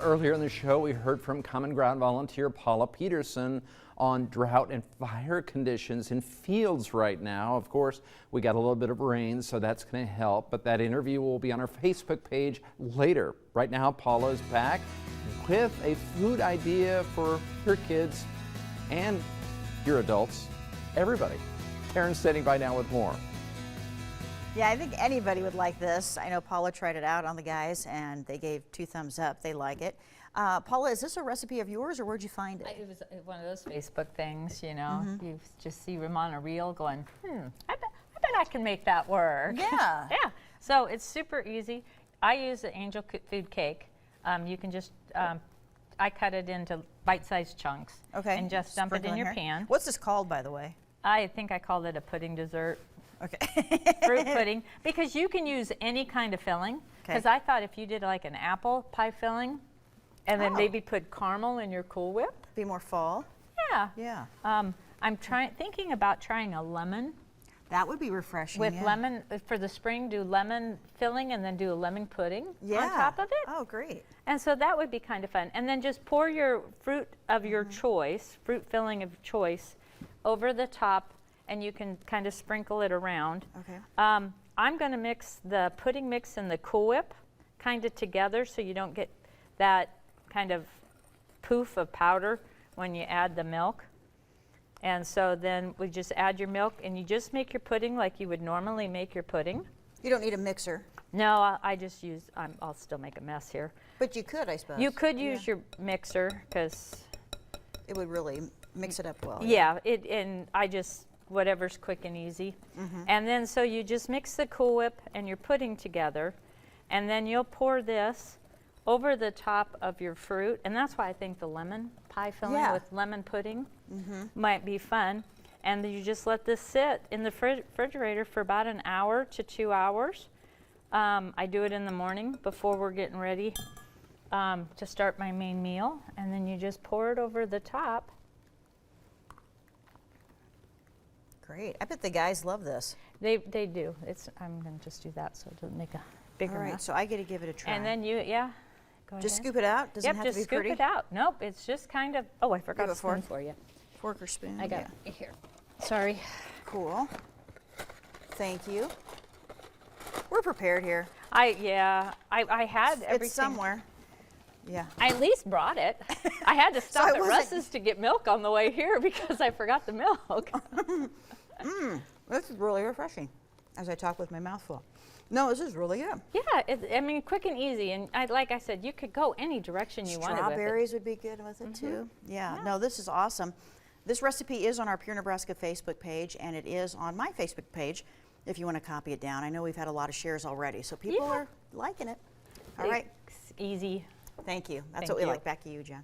Earlier in the show, we heard from CommonGround volunteer Paula Peterson on drought and fire conditions in fields right now. Of course, we got a little bit of rain, so that's going to help, but that interview will be on our Facebook page later. Right now, Paula is back with a food idea for your kids and your adults, everybody. Karen's standing by now with more. Yeah, I think anybody would like this. I know Paula tried it out on the guys and they gave 2 thumbs up. They like it. Paula, is this a recipe of yours or where'd you find it? It was one of those Facebook things, you know. You just see them on a reel going, I bet I can make that work. Yeah. Yeah. So it's super easy. I use the angel food cake. You can just, I cut it into bite-sized chunks. Okay. And just dump it in your pan. What's this called, by the way? I think I called it a pudding dessert. Okay. Fruit pudding, because you can use any kind of filling. Because I thought if you did like an apple pie filling, and then maybe put caramel in your Cool Whip. Be more fall. Yeah. Yeah. I'm thinking about trying a lemon. That would be refreshing. With lemon, for the spring, do lemon filling and then do a lemon pudding on top of it. Oh, great. And so that would be kind of fun. And then just pour your fruit of your choice, fruit filling of choice, over the top, and you can kind of sprinkle it around. Okay. I'm going to mix the pudding mix and the Cool Whip kind of together so you don't get that kind of poof of powder when you add the milk. And so then we just add your milk and you just make your pudding like you would normally make your pudding. You don't need a mixer. No, I just use, I'll still make a mess here. But you could, I suppose. You could use your mixer because it would really mix it up well. Yeah, and I just, whatever's quick and easy. And then so you just mix the Cool Whip and your pudding together, and then you'll pour this over the top of your fruit, and that's why I think the lemon pie filling with lemon pudding might be fun. And then you just let this sit in the refrigerator for about an hour to 2 hours. I do it in the morning before we're getting ready to start my main meal, and then you just pour it over the top. Great. I bet the guys love this. They do. I'm going to just do that so it doesn't make a bigger mess. All right, so I get to give it a try. And then go ahead. Just scoop it out? Doesn't have to be just pretty? scoop it out. Nope, it's just kind of, oh, I forgot a spoon for you. Fork or spoon? I got it here. Sorry. Cool. Thank you. We're prepared here. I had everything. It's somewhere. Yeah. I at least brought it. I had to stop at Russ's to get milk on the way here because I forgot the milk. This is really refreshing as I talk with my mouth full. No, this is really good. Yeah, I mean, quick and easy. And like I said, you could go any direction you wanted with it. Strawberries would be good with it too. Yeah, no, this is awesome. This recipe is on our Pure Nebraska Facebook page, and it is on my Facebook page if you want to copy it down. I know we've had a lot of shares already, so people are liking it. All right. It's easy. Thank you. That's what we like. Back to you, Jen.